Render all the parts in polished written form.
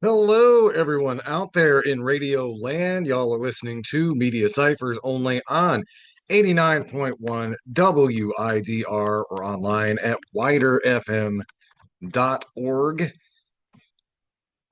Hello, everyone out there in radio land. Y'all are listening to Media Cyphers only on 89.1 WIDR or online at widerfm.org.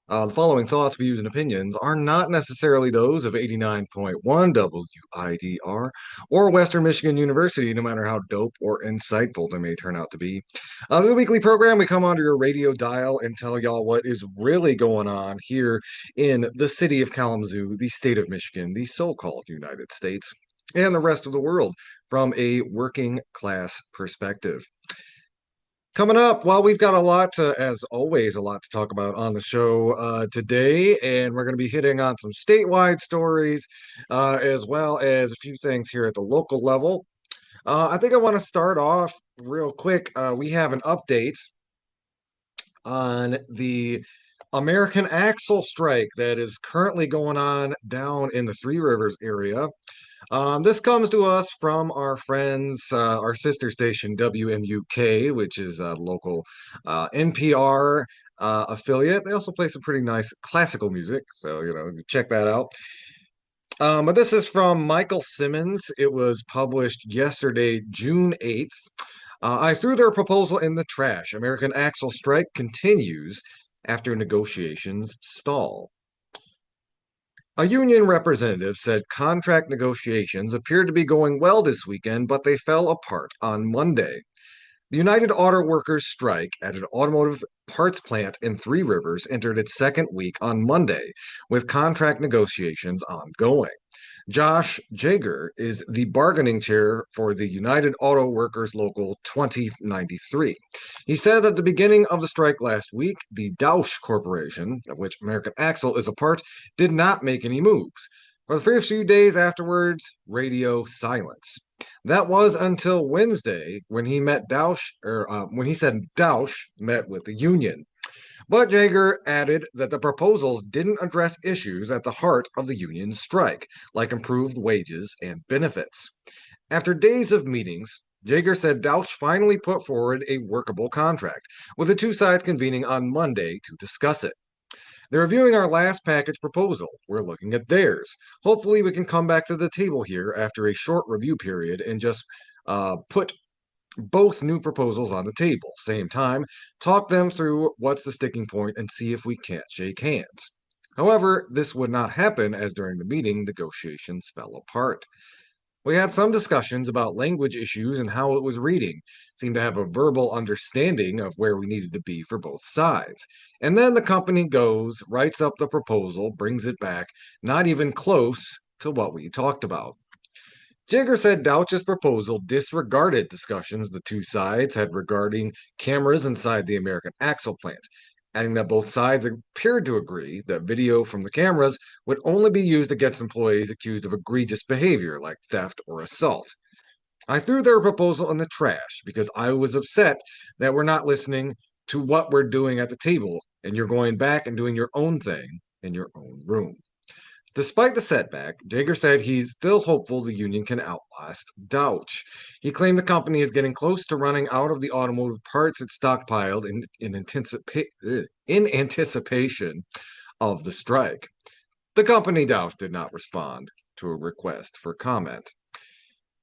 The following thoughts, views, and opinions are not necessarily those of 89.1 WIDR or Western Michigan University, no matter how dope or insightful they may turn out to be. This is a weekly program. We come onto your radio dial and tell y'all what is really going on here in the city of Kalamazoo, the state of Michigan, the so-called United States, and the rest of the world from a working class perspective. Coming up, well, we've got a lot to, as always, a lot to talk about on the show today, and we're going to be hitting on some statewide stories as well as a few things here at the local level. I think I want to start off real quick. We have an update on the American Axle strike that is currently going on down in the Three Rivers area. This comes to us from our friends, our sister station, WMUK, which is a local NPR affiliate. They also play some pretty nice classical music, so, check that out. But this is from Michael Simmons. It was published yesterday, June 8th. I threw their proposal in the trash. American Axle strike continues after negotiations stall. A union representative said contract negotiations appeared to be going well this weekend, but they fell apart on Monday. The United Auto Workers strike at an automotive parts plant in Three Rivers entered its second week on Monday, with contract negotiations ongoing. Josh Jager is the bargaining chair for the United Auto Workers Local 2093. He said at the beginning of the strike last week, the Dausch Corporation, of which American Axle is a part, did not make any moves. For the first few days afterwards, radio silence. That was until Wednesday when he met when he said Dausch met with the union. But Jager added that the proposals didn't address issues at the heart of the union's strike, like improved wages and benefits. After days of meetings, Jager said Dausch finally put forward a workable contract, with the two sides convening on Monday to discuss it. They're reviewing our last package proposal. We're looking at theirs. Hopefully, we can come back to the table here after a short review period and just put both new proposals on the table. Same time, talk them through what's the sticking point and see if we can't shake hands. However, this would not happen as during the meeting, negotiations fell apart. We had some discussions about language issues and how it was reading, seemed to have a verbal understanding of where we needed to be for both sides. And then the company goes, writes up the proposal, brings it back, not even close to what we talked about. Jigger said Dauch's proposal disregarded discussions the two sides had regarding cameras inside the American Axle plant, adding that both sides appeared to agree that video from the cameras would only be used against employees accused of egregious behavior like theft or assault. I threw their proposal in the trash because I was upset that we're not listening to what we're doing at the table and you're going back and doing your own thing in your own room. Despite the setback, Jager said he's still hopeful the union can outlast Dauch. He claimed the company is getting close to running out of the automotive parts it stockpiled in anticipation of the strike. The company, Dauch, did not respond to a request for comment.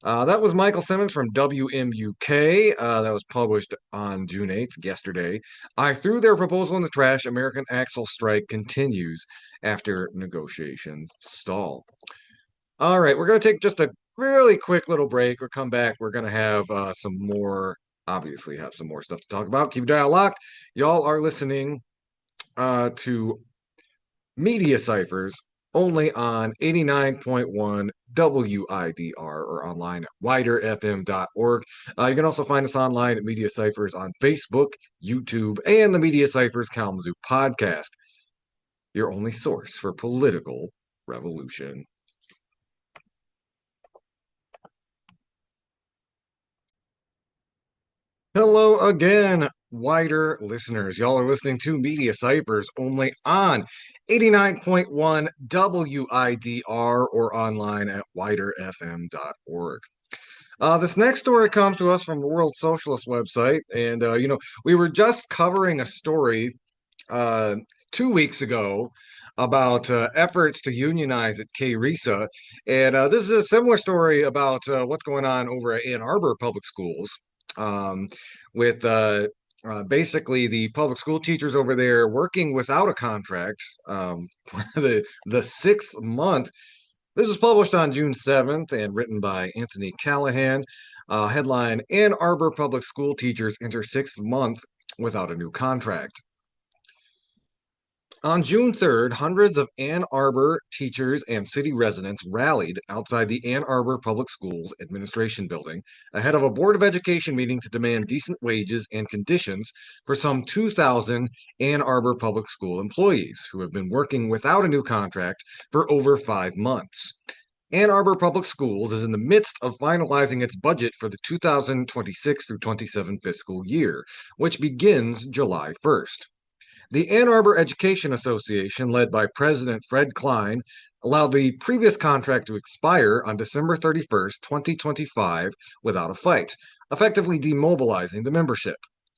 That was Michael Simmons from WMUK. That was published on June 8th, yesterday. I threw their proposal in the trash. American Axle strike continues after negotiations stall. All right, we're going to take just a really quick little break. We'll come back. We're going to have some more stuff to talk about. Keep your dial locked. Y'all are listening to Media Cyphers only on 89.1 WIDR or online at widerfm.org. You can also find us online at Media Cyphers on Facebook, YouTube, and the Media Cyphers Kalamazoo podcast, your only source for political revolution. Hello again, wider listeners. Y'all are listening to Media Cyphers only on 89.1 WIDR or online at widerfm.org. This next story comes to us from the World Socialist website, and we were just covering a story 2 weeks ago about efforts to unionize at KRISA. And this is a similar story about what's going on over at Ann Arbor Public Schools um, with basically the public school teachers over there working without a contract for the sixth month. This was published on June 7th and written by Anthony Callahan. Headline: Ann Arbor Public School teachers enter sixth month without a new contract. On June 3rd, hundreds of Ann Arbor teachers and city residents rallied outside the Ann Arbor Public Schools Administration Building ahead of a Board of Education meeting to demand decent wages and conditions for some 2,000 Ann Arbor Public School employees who have been working without a new contract for over 5 months. Ann Arbor Public Schools is in the midst of finalizing its budget for the 2026 through 27 fiscal year, which begins July 1st. The Ann Arbor Education Association, led by President Fred Klein, allowed the previous contract to expire on December 31st, 2025, without a fight, effectively demobilizing the membership.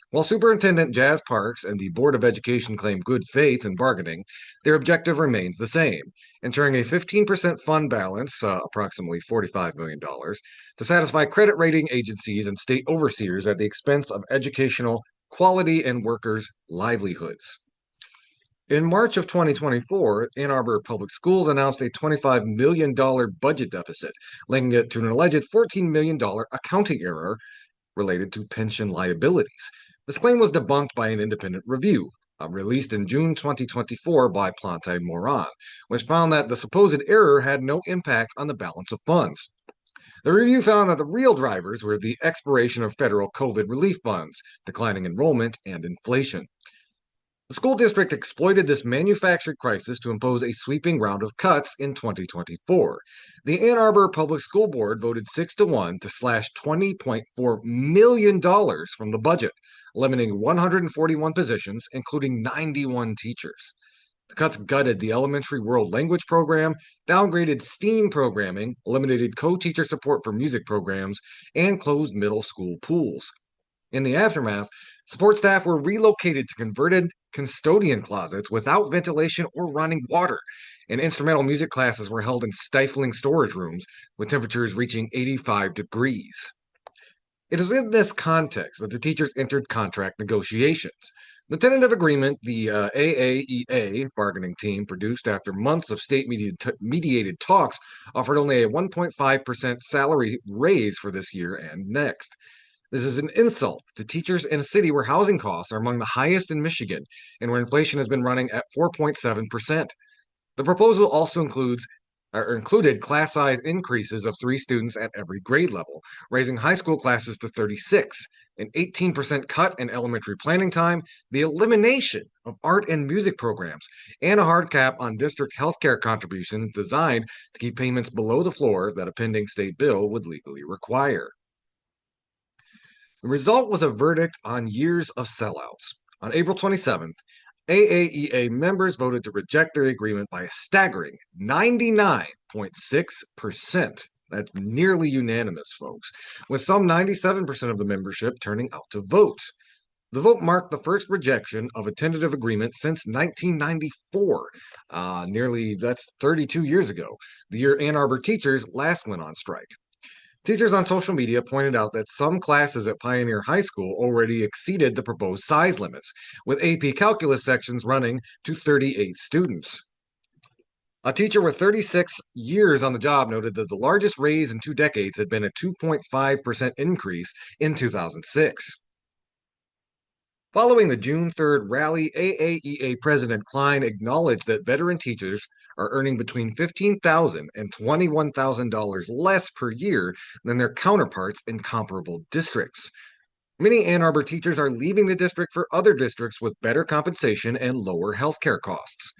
While Superintendent Jazz Parks and the Board of Education claim good faith in bargaining, their objective remains the same: ensuring a 15% fund balance, approximately $45 million, to satisfy credit rating agencies and state overseers at the expense of educational quality and workers' livelihoods. In March of 2024, Ann Arbor Public Schools announced a $25 million budget deficit, linking it to an alleged $14 million accounting error related to pension liabilities. This claim was debunked by an independent review, released in June 2024 by Plante Moran, which found that the supposed error had no impact on the balance of funds. The review found that the real drivers were the expiration of federal COVID relief funds, declining enrollment, and inflation. The school district exploited this manufactured crisis to impose a sweeping round of cuts in 2024. The Ann Arbor Public School Board voted 6-1 to slash $20.4 million from the budget, eliminating 141 positions, including 91 teachers. The cuts gutted the elementary world language program, downgraded STEAM programming, eliminated co-teacher support for music programs, and closed middle school pools. In the aftermath, support staff were relocated to converted custodian closets without ventilation or running water, and instrumental music classes were held in stifling storage rooms with temperatures reaching 85 degrees. It is in this context that the teachers entered contract negotiations. The tentative agreement the AAEA bargaining team produced after months of state-mediated talks offered only a 1.5% salary raise for this year and next. This is an insult to teachers in a city where housing costs are among the highest in Michigan and where inflation has been running at 4.7%. The proposal also included class size increases of 3 students at every grade level, raising high school classes to 36, an 18% cut in elementary planning time, the elimination of art and music programs, and a hard cap on district healthcare contributions designed to keep payments below the floor that a pending state bill would legally require. The result was a verdict on years of sellouts. On April 27th, AAEA members voted to reject their agreement by a staggering 99.6%. That's nearly unanimous, folks, with some 97% of the membership turning out to vote. The vote marked the first rejection of a tentative agreement since 1994. That's 32 years ago, the year Ann Arbor teachers last went on strike. Teachers on social media pointed out that some classes at Pioneer High School already exceeded the proposed size limits, with AP Calculus sections running to 38 students. A teacher with 36 years on the job noted that the largest raise in 2 decades had been a 2.5% increase in 2006. Following the June 3rd rally, AAEA President Klein acknowledged that veteran teachers are earning between $15,000 and $21,000 less per year than their counterparts in comparable districts. Many Ann Arbor teachers are leaving the district for other districts with better compensation and lower healthcare costs.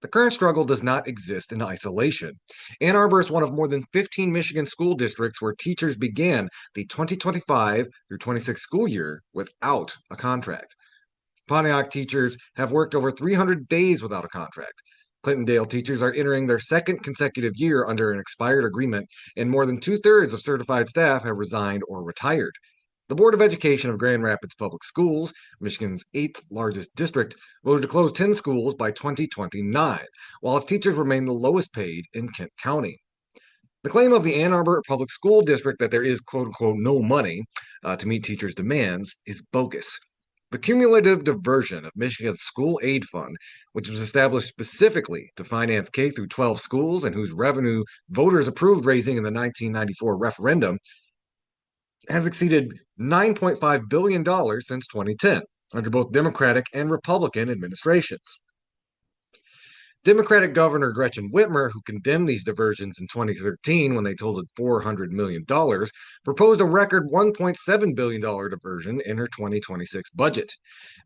The current struggle does not exist in isolation. Ann Arbor is one of more than 15 Michigan school districts where teachers began the 2025 through 26 school year without a contract. Pontiac teachers have worked over 300 days without a contract. Clintondale teachers are entering their second consecutive year under an expired agreement, and more than 2/3 of certified staff have resigned or retired. The Board of Education of Grand Rapids Public Schools, Michigan's eighth largest district, voted to close 10 schools by 2029, while its teachers remain the lowest paid in Kent County. The claim of the Ann Arbor Public School District that there is, quote unquote, no money to meet teachers' demands is bogus. The cumulative diversion of Michigan's school aid fund, which was established specifically to finance K through 12 schools and whose revenue voters approved raising in the 1994 referendum, has exceeded $9.5 billion since 2010 under both Democratic and Republican administrations. Democratic Governor Gretchen Whitmer, who condemned these diversions in 2013 when they totaled $400 million, proposed a record $1.7 billion diversion in her 2026 budget.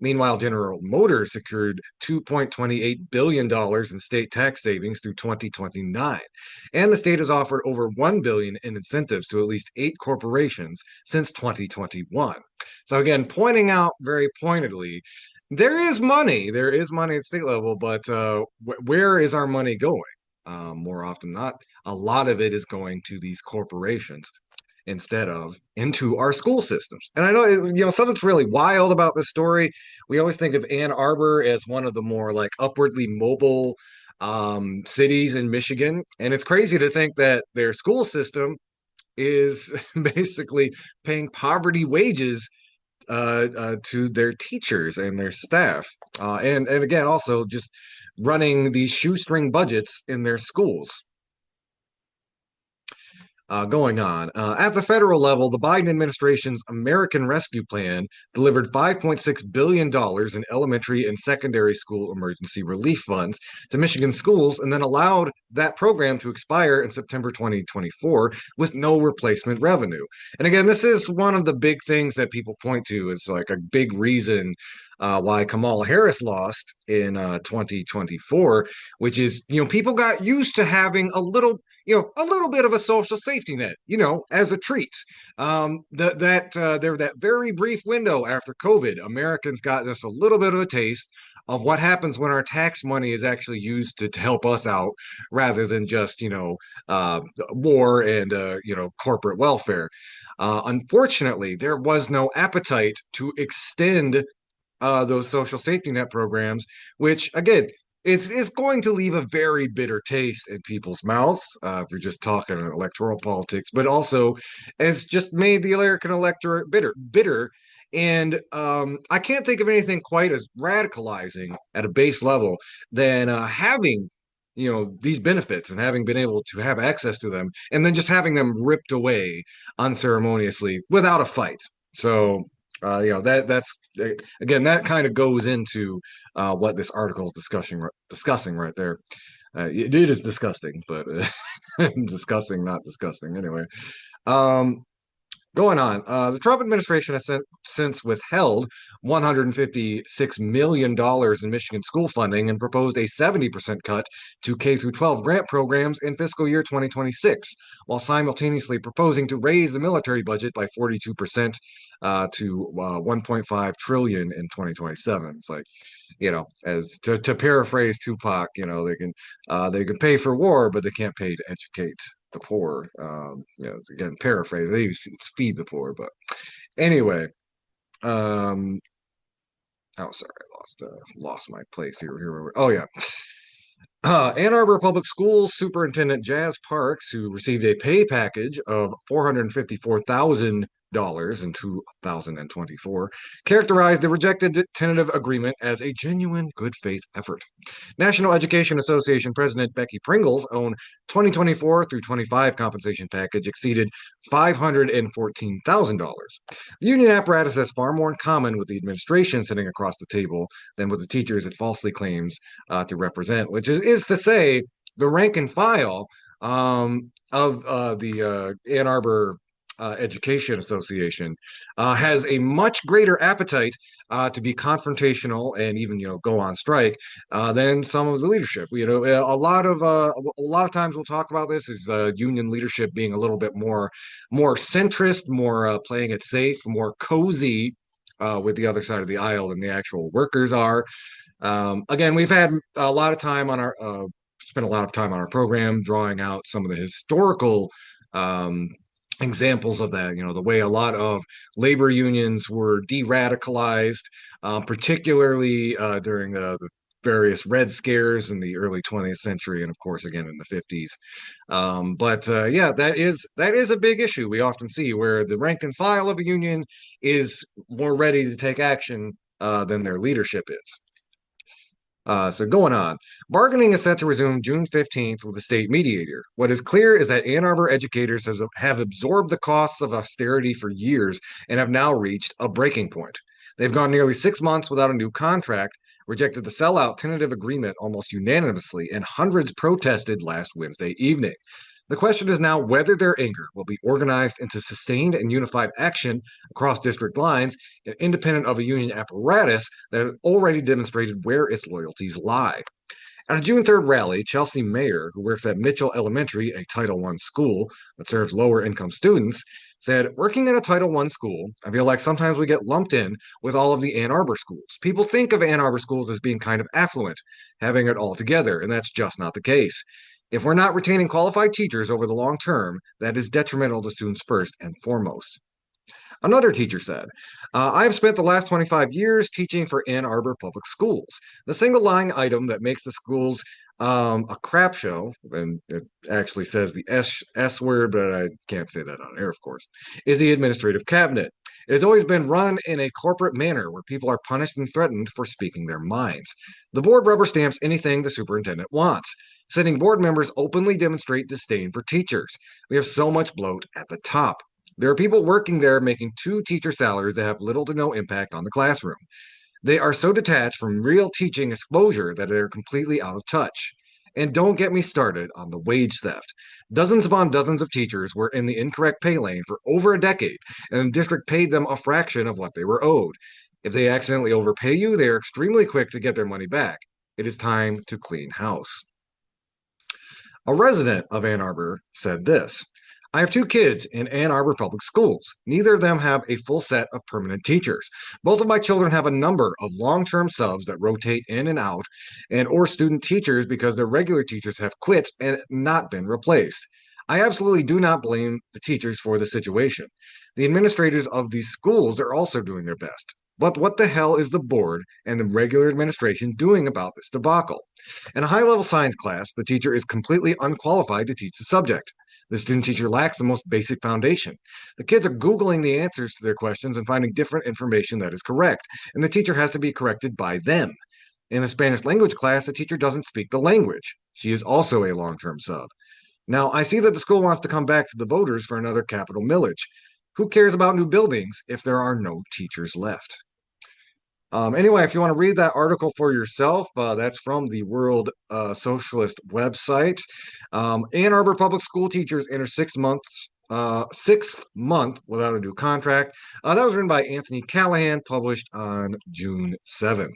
Meanwhile, General Motors secured $2.28 billion in state tax savings through 2029, and the state has offered over $1 billion in incentives to at least 8 corporations since 2021. So again, pointing out very pointedly, there is money. There is money at state level, but where is our money going? More often than not, a lot of it is going to these corporations instead of into our school systems. And I know, something's really wild about this story. We always think of Ann Arbor as one of the more like upwardly mobile cities in Michigan. And it's crazy to think that their school system is basically paying poverty wages to their teachers and their staff, and again, also just running these shoestring budgets in their schools. Going on. At the federal level, the Biden administration's American Rescue Plan delivered $5.6 billion in elementary and secondary school emergency relief funds to Michigan schools and then allowed that program to expire in September 2024 with no replacement revenue. And again, this is one of the big things that people point to as like a big reason why Kamala Harris lost in 2024, which is, people got used to having a little bit of a social safety net, as a treat. That very brief window after COVID, Americans got just a little bit of a taste of what happens when our tax money is actually used to help us out rather than just, war and, corporate welfare. Unfortunately, there was no appetite to extend those social safety net programs, which again is going to leave a very bitter taste in people's mouths if you're just talking electoral politics, but also has just made the American electorate bitter. And I can't think of anything quite as radicalizing at a base level than having these benefits and having been able to have access to them and then just having them ripped away unceremoniously without a fight. So that's again, that kind of goes into what this article is discussing right there. It is disgusting, but discussing, not disgusting. Anyway, going on, the Trump administration has since withheld $156 million in Michigan school funding and proposed a 70% cut to K through 12 grant programs in fiscal year 2026, while simultaneously proposing to raise the military budget by 42% to 1.5 trillion in 2027. It's like, as to paraphrase Tupac, they can pay for war, but they can't pay to educate the poor. It's, again, paraphrase. They use it's feed the poor, but anyway. Oh, sorry, I lost my place here. Oh yeah. Ann Arbor Public Schools Superintendent Jazz Parks, who received a pay package of $454,000 in 2024, characterized the rejected tentative agreement as a genuine good faith effort. National Education Association President Becky Pringle's own 2024 through 25 compensation package exceeded $514,000. The union apparatus has far more in common with the administration sitting across the table than with the teachers it falsely claims to represent, which is to say, the rank and file of the Ann Arbor Education Association has a much greater appetite to be confrontational and even go on strike than some of the leadership. A lot of times we'll talk about this is union leadership being a little bit more centrist, more playing it safe, more cozy with the other side of the aisle than the actual workers are. Again, we've had a lot of time on spent a lot of time on our program drawing out some of the historical examples of that, the way a lot of labor unions were de-radicalized, particularly during the various Red Scares in the early 20th century, and of course again in the 50s. But yeah, that is a big issue we often see, where the rank and file of a union is more ready to take action than their leadership is. So going on, bargaining is set to resume June 15th with a state mediator. What is clear is that Ann Arbor educators have absorbed the costs of austerity for years and have now reached a breaking point. They've gone nearly 6 months without a new contract, rejected the sellout tentative agreement almost unanimously, and hundreds protested last Wednesday evening. The question is now whether their anger will be organized into sustained and unified action across district lines, independent of a union apparatus that has already demonstrated where its loyalties lie. At a June 3rd rally, Chelsea Mayer, who works at Mitchell Elementary, a Title I school that serves lower income students, said, "Working at a Title I school, I feel like sometimes we get lumped in with all of the Ann Arbor schools. People think of Ann Arbor schools as being kind of affluent, having it all together, and that's just not the case. If we're not retaining qualified teachers over the long term, that is detrimental to students first and foremost." Another teacher said, "I have spent the last 25 years teaching for Ann Arbor Public Schools. The single line item that makes the schools a crap show," and it actually says the S word, but I can't say that on air, of course, "is the administrative cabinet. It has always been run in a corporate manner where people are punished and threatened for speaking their minds. The board rubber stamps anything the superintendent wants. Sitting board members openly demonstrate disdain for teachers. We have so much bloat at the top. There are people working there making two teacher salaries that have little to no impact on the classroom. They are so detached from real teaching exposure that they're completely out of touch. And don't get me started on the wage theft. Dozens upon dozens of teachers were in the incorrect pay lane for over a decade, and the district paid them a fraction of what they were owed. If they accidentally overpay you, they are extremely quick to get their money back. It is time to clean house." A resident of Ann Arbor said this: "I have two kids in Ann Arbor Public Schools. Neither of them have a full set of permanent teachers. Both of my children have a number of long-term subs that rotate in and out, and or student teachers because their regular teachers have quit and not been replaced. I absolutely do not blame the teachers for the situation. The administrators of these schools are also doing their best. But what the hell is the board and the regular administration doing about this debacle? In a high-level science class, the teacher is completely unqualified to teach the subject. The student teacher lacks the most basic foundation. The kids are Googling the answers to their questions and finding different information that is correct, and the teacher has to be corrected by them. In a Spanish language class, the teacher doesn't speak the language. She is also a long-term sub. Now, I see that the school wants to come back to the voters for another capital millage. Who cares about new buildings if there are no teachers left?" Anyway, if you want to read that article for yourself, that's from the World Socialist website. Ann Arbor public school teachers enter 6 months, sixth month without a new contract. That was written by Anthony Callahan, published on June 7th.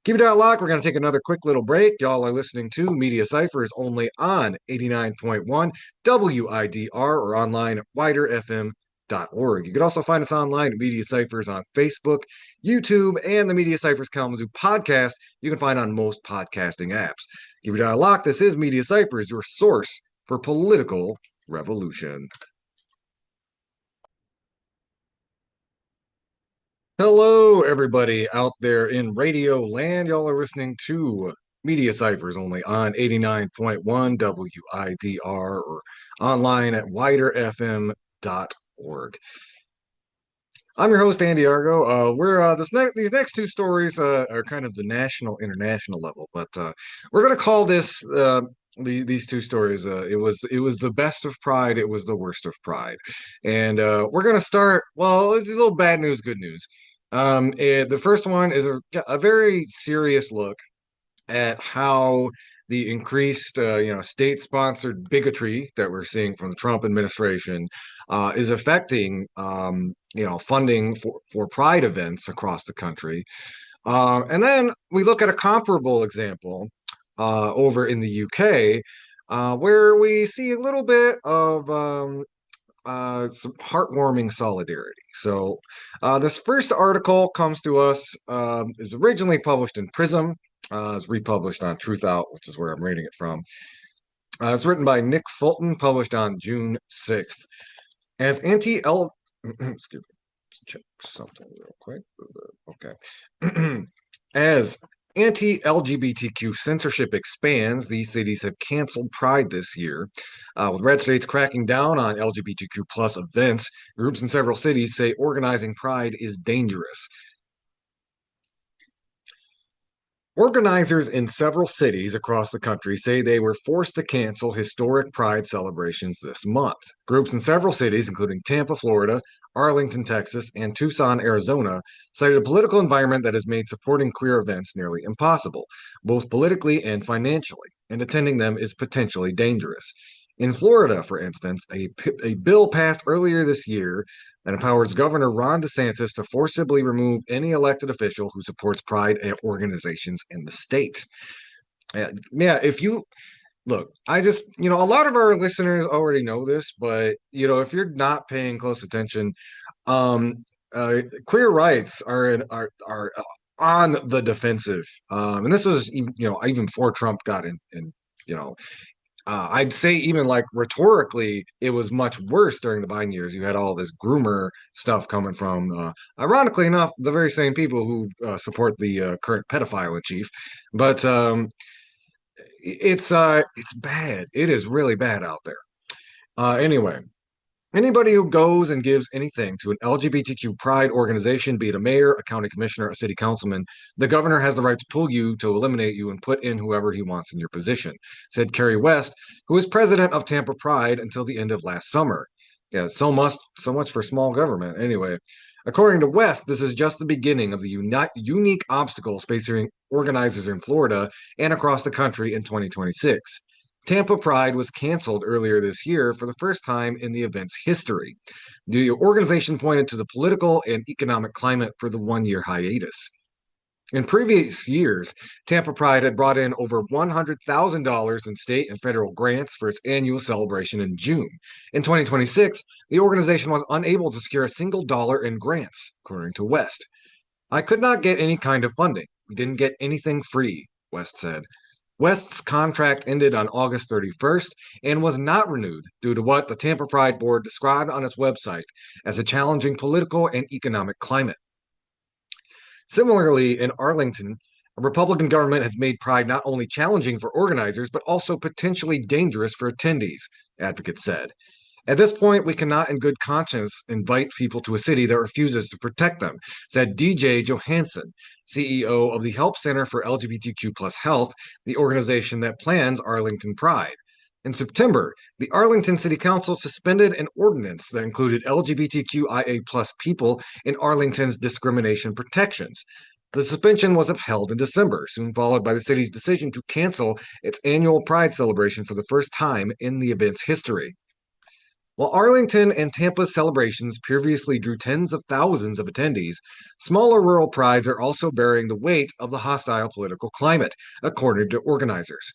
Keep it out locked. We're going to take another quick little break. Y'all are listening to Media Cyphers only on 89.1 WIDR or online at widerfm.org. You can also find us online at Media Cyphers on Facebook, YouTube, and the Media Cyphers Kalamazoo podcast you can find on most podcasting apps. Keep it out locked. This is Media Cyphers, your source for political revolution. Hello, everybody out there in radio land. Y'all are listening to Media Cyphers only on 89.1 WIDR or online at widerfm.org. I'm your host, Andy Argo. These next two stories are kind of the national, international level, but we're going to call these two stories. It was the best of Pride. It was the worst of Pride, and we're going to start. Well, it's a little bad news, good news. The first one is a very serious look at how the increased, state-sponsored bigotry that we're seeing from the Trump administration is affecting, funding for Pride events across the country. And then we look at a comparable example over in the UK, where we see a little bit of some heartwarming solidarity. So, this first article comes to us, is originally published in Prism. It's republished on Truth Out, which is where I'm reading it from. It's written by Nick Fulton, published on June 6th. As anti-L, excuse me, let's check something real quick. Okay. As anti-LGBTQ censorship expands, these cities have canceled Pride this year. With red states cracking down on LGBTQ plus events, groups in several cities say organizing Pride is dangerous. Organizers in several cities across the country say they were forced to cancel historic Pride celebrations this month. Groups in several cities, including Tampa, Florida, Arlington, Texas, and Tucson, Arizona, cited a political environment that has made supporting queer events nearly impossible, both politically and financially, and attending them is potentially dangerous. In Florida, for instance, a bill passed earlier this year that empowers Governor Ron DeSantis to forcibly remove any elected official who supports pride organizations in the state. Yeah, if you look, I just, a lot of our listeners already know this, but, if you're not paying close attention, um, queer rights are on the defensive. And this was, even before Trump got in you know, I'd say even like rhetorically, it was much worse during the Biden years. You had all this groomer stuff coming from, ironically enough, the very same people who support the current pedophile in chief. But it's bad. It is really bad out there. Anyway, anybody who goes and gives anything to an LGBTQ pride organization, be it a mayor, a county commissioner, a city councilman, the governor has the right to pull you, to eliminate you, and put in whoever he wants in your position, said Kerry West, who was president of Tampa Pride until the end of last summer. Yeah, so much for small government. Anyway, according to West, this is just the beginning of the unique obstacles facing organizers in Florida and across the country in 2026. Tampa Pride was canceled earlier this year for the first time in the event's history. The organization pointed to the political and economic climate for the one-year hiatus. In previous years, Tampa Pride had brought in over $100,000 in state and federal grants for its annual celebration in June. In 2026, the organization was unable to secure a single dollar in grants, according to West. I could not get any kind of funding. We didn't get anything free, West said. West's contract ended on August 31st and was not renewed due to what the Tampa Pride Board described on its website as a challenging political and economic climate. Similarly, in Arlington, a Republican government has made Pride not only challenging for organizers, but also potentially dangerous for attendees, advocates said. At this point, we cannot in good conscience invite people to a city that refuses to protect them, said DJ Johansson, CEO of the Help Center for LGBTQ plus Health, the organization that plans Arlington Pride. In September, the Arlington City Council suspended an ordinance that included LGBTQIA plus people in Arlington's discrimination protections. The suspension was upheld in December, soon followed by the city's decision to cancel its annual Pride celebration for the first time in the event's history. While Arlington and Tampa's celebrations previously drew tens of thousands of attendees, smaller rural prides are also bearing the weight of the hostile political climate, according to organizers.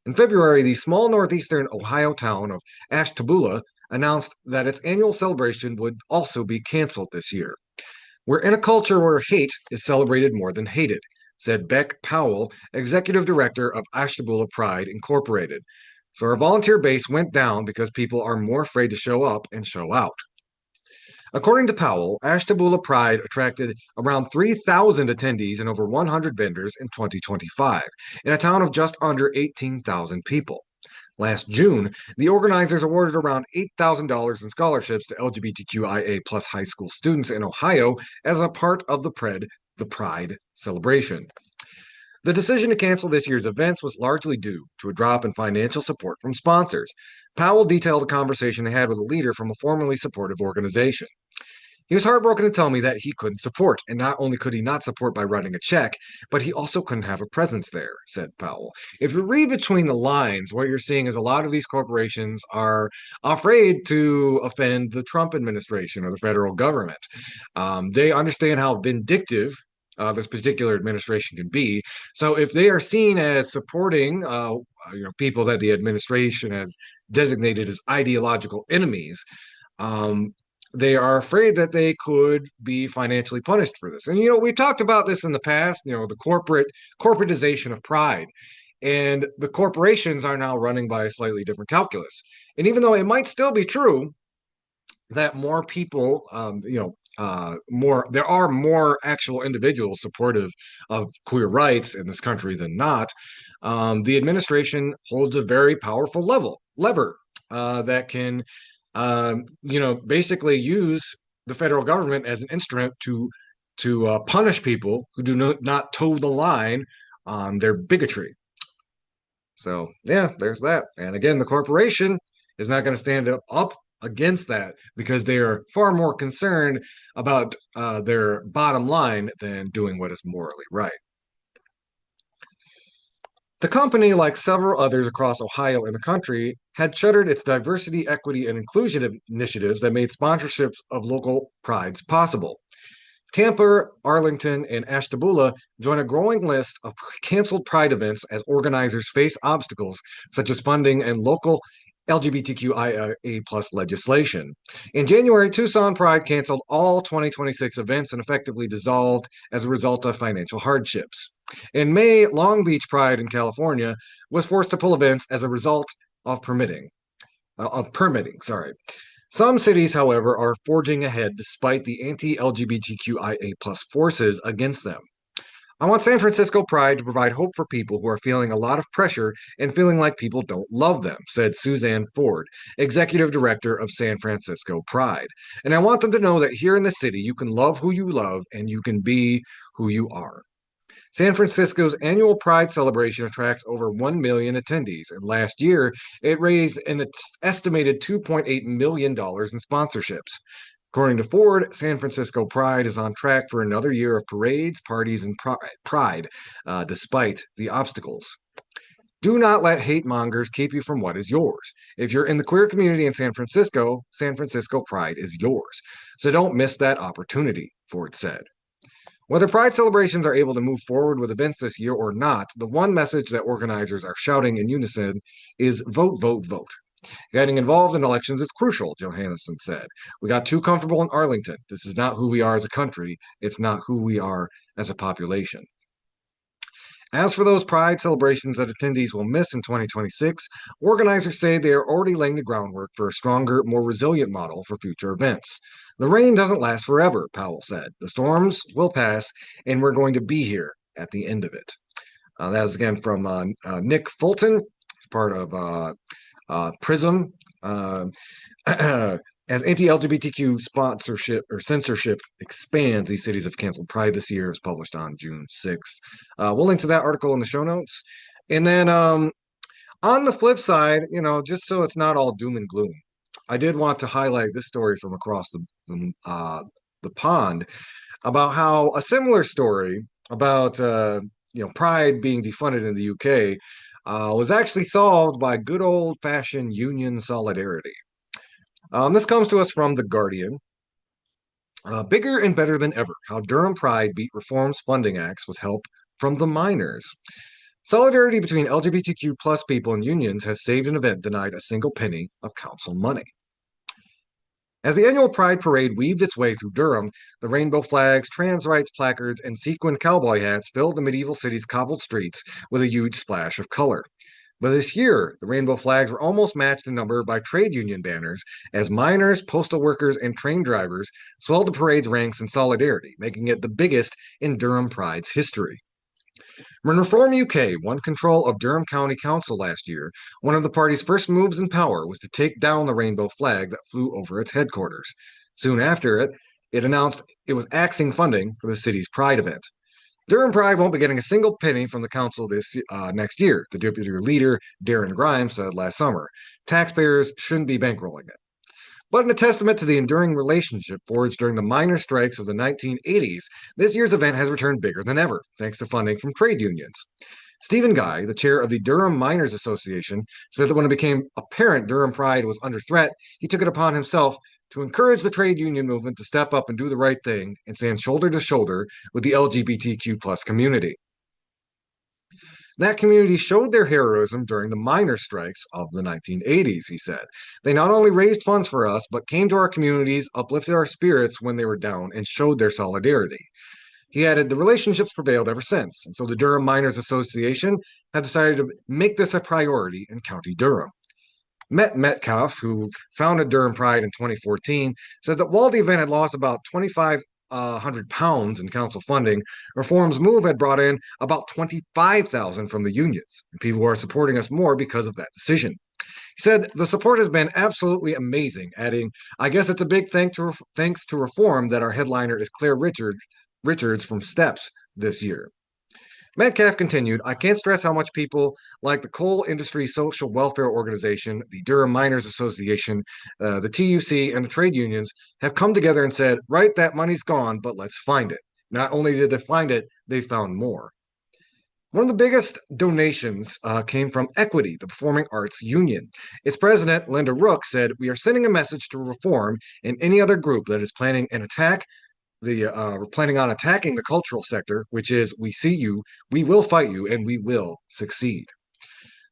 In February, the small northeastern Ohio town of Ashtabula announced that its annual celebration would also be canceled this year. We're in a culture where hate is celebrated more than hated, said Beck Powell, executive director of Ashtabula Pride Incorporated. So our volunteer base went down because people are more afraid to show up and show out. According to Powell, Ashtabula Pride attracted around 3,000 attendees and over 100 vendors in 2025, in a town of just under 18,000 people. Last June, the organizers awarded around $8,000 in scholarships to LGBTQIA plus high school students in Ohio as a part of the Pride celebration. The decision to cancel this year's events was largely due to a drop in financial support from sponsors. Powell detailed a conversation they had with a leader from a formerly supportive organization. He was heartbroken to tell me that he couldn't support, and not only could he not support by writing a check, but he also couldn't have a presence there, said Powell. If you read between the lines, what you're seeing is a lot of these corporations are afraid to offend the Trump administration or the federal government. They understand how vindictive this particular administration can be. So if they are seen as supporting, people that the administration has designated as ideological enemies, they are afraid that they could be financially punished for this. And we've talked about this in the past. The corporatization of pride, and the corporations are now running by a slightly different calculus. And even though it might still be true that more people, there are more actual individuals supportive of queer rights in this country than not. The administration holds a very powerful lever that can, basically use the federal government as an instrument to punish people who do not toe the line on their bigotry. So yeah, there's that. And again, the corporation is not going to stand up against that because they are far more concerned about their bottom line than doing what is morally right. The company, like several others across Ohio and the country, had shuttered its diversity, equity, and inclusion initiatives that made sponsorships of local prides possible. Tampa, Arlington, and Ashtabula join a growing list of canceled Pride events as organizers face obstacles such as funding and local LGBTQIA plus legislation. In January, Tucson Pride canceled all 2026 events and effectively dissolved as a result of financial hardships. In May, Long Beach Pride in California was forced to pull events as a result of permitting. Some cities, however, are forging ahead despite the anti-LGBTQIA plus forces against them. I want San Francisco Pride to provide hope for people who are feeling a lot of pressure and feeling like people don't love them, said Suzanne Ford, executive director of San Francisco Pride. And I want them to know that here in the city, you can love who you love and you can be who you are. San Francisco's annual Pride celebration attracts over 1 million attendees, and last year it raised an estimated $2.8 million in sponsorships. According to Ford, San Francisco Pride is on track for another year of parades, parties, and pride, despite the obstacles. Do not let hate mongers keep you from what is yours. If you're in the queer community in San Francisco Pride is yours. So don't miss that opportunity, Ford said. Whether Pride celebrations are able to move forward with events this year or not, the one message that organizers are shouting in unison is vote, vote, vote. Getting involved in elections is crucial, Johannesson said. We got too comfortable in Arlington. This is not who we are as a country. It's not who we are as a population. As for those Pride celebrations that attendees will miss in 2026, organizers say they are already laying the groundwork for a stronger, more resilient model for future events. The rain doesn't last forever, Powell said. The storms will pass, and we're going to be here at the end of it. That was again from Nick Fulton, part of PRISM. As anti-LGBTQ sponsorship or censorship expands, these cities have canceled Pride this year. It was published on June 6th. We'll link to that article in the show notes. And then on the flip side, just so it's not all doom and gloom, I did want to highlight this story from across the pond about how a similar story about Pride being defunded in the UK was actually solved by good old-fashioned union solidarity. This comes to us from The Guardian. Bigger and better than ever, how Durham Pride beat Reform's funding acts with help from the miners. Solidarity between LGBTQ plus people and unions has saved an event denied a single penny of council money. As the annual Pride Parade weaved its way through Durham, the rainbow flags, trans rights placards, and sequined cowboy hats filled the medieval city's cobbled streets with a huge splash of color. But this year, the rainbow flags were almost matched in number by trade union banners as miners, postal workers, and train drivers swelled the parade's ranks in solidarity, making it the biggest in Durham Pride's history. When Reform UK won control of Durham County Council last year, one of the party's first moves in power was to take down the rainbow flag that flew over its headquarters. Soon after it announced it was axing funding for the city's Pride event. Durham Pride won't be getting a single penny from the council this next year, the deputy leader, Darren Grimes, said last summer. Taxpayers shouldn't be bankrolling it. But in a testament to the enduring relationship forged during the miners' strikes of the 1980s, this year's event has returned bigger than ever, thanks to funding from trade unions. Stephen Guy, the chair of the Durham Miners Association, said that when it became apparent Durham Pride was under threat, he took it upon himself to encourage the trade union movement to step up and do the right thing and stand shoulder to shoulder with the LGBTQ plus community. That community showed their heroism during the miner strikes of the 1980s, he said. They not only raised funds for us, but came to our communities, uplifted our spirits when they were down, and showed their solidarity. He added, the relationships prevailed ever since, and so the Durham Miners Association have decided to make this a priority in County Durham. Metcalf, who founded Durham Pride in 2014, said that while the event had lost about 2,500 pounds in council funding, Reform's move had brought in about 25,000 from the unions. And people are supporting us more because of that decision. He said the support has been absolutely amazing, adding, I guess it's a big thanks to Reform that our headliner is Claire Richards from Steps this year. Metcalf continued, I can't stress how much people like the Coal Industry Social Welfare Organization, the Durham Miners Association, the TUC, and the trade unions have come together and said, right, that money's gone, but let's find it. Not only did they find it, they found more. One of the biggest donations came from Equity, the Performing Arts Union. Its president, Linda Rook, said, we are sending a message to Reform and any other group that is planning an attack we're planning on attacking the cultural sector, which is we see you, we will fight you, and we will succeed.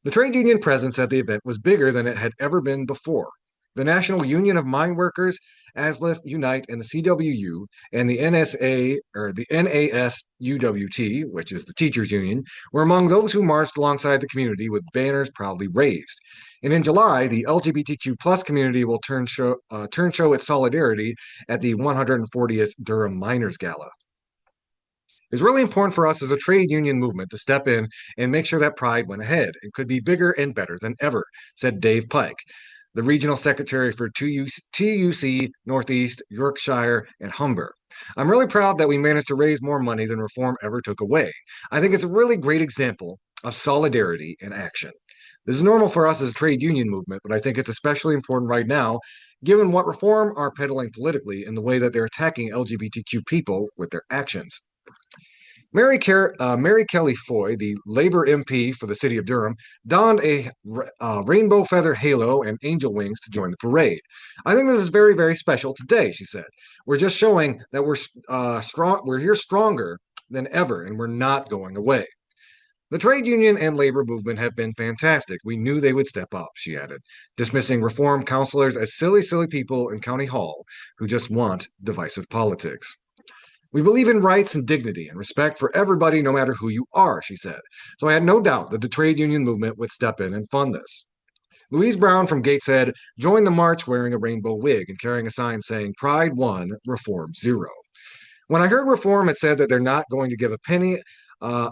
The trade union presence at the event was bigger than it had ever been before. The National Union of Mine Workers, ASLIF, Unite, and the CWU, and the NSA, or the NASUWT, which is the teachers union, were among those who marched alongside the community with banners proudly raised. And in July, the LGBTQ plus community will turn show its solidarity at the 140th Durham Miners Gala. It's really important for us as a trade union movement to step in and make sure that Pride went ahead and could be bigger and better than ever, said Dave Pike, the regional secretary for TUC, Northeast, Yorkshire, and Humber. I'm really proud that we managed to raise more money than Reform ever took away. I think it's a really great example of solidarity in action. This is normal for us as a trade union movement, but I think it's especially important right now, given what Reform are peddling politically and the way that they're attacking LGBTQ people with their actions. Mary Kelly Foy, the Labor MP for the city of Durham, donned a rainbow feather halo and angel wings to join the parade. I think this is very, very special today, she said. We're just showing that we're strong. We're here stronger than ever, and we're not going away. The trade union and labor movement have been fantastic. We knew they would step up, she added, dismissing Reform counselors as silly, silly people in County Hall who just want divisive politics. We believe in rights and dignity and respect for everybody, no matter who you are, she said. So I had no doubt that the trade union movement would step in and fund this. Louise Brown from Gateshead joined the march wearing a rainbow wig and carrying a sign saying, Pride 1, Reform 0. When I heard Reform had said that they're not going to give a penny,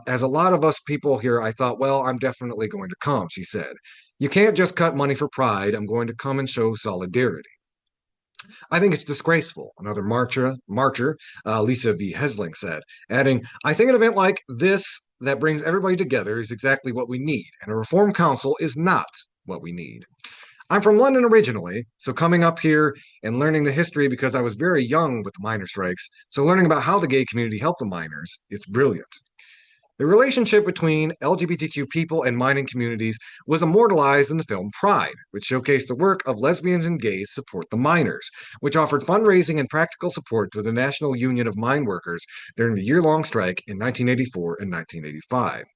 as a lot of us people here, I thought, well, I'm definitely going to come, she said. You can't just cut money for Pride. I'm going to come and show solidarity. I think it's disgraceful, another marcher, Lisa V. Hesling said, adding, I think an event like this that brings everybody together is exactly what we need, and a reform council is not what we need. I'm from London originally, so coming up here and learning the history because I was very young with the miner strikes, so learning about how the gay community helped the miners, it's brilliant. The relationship between LGBTQ people and mining communities was immortalized in the film Pride, which showcased the work of lesbians and gays support the miners, which offered fundraising and practical support to the National Union of Mine Workers during the year-long strike in 1984 and 1985.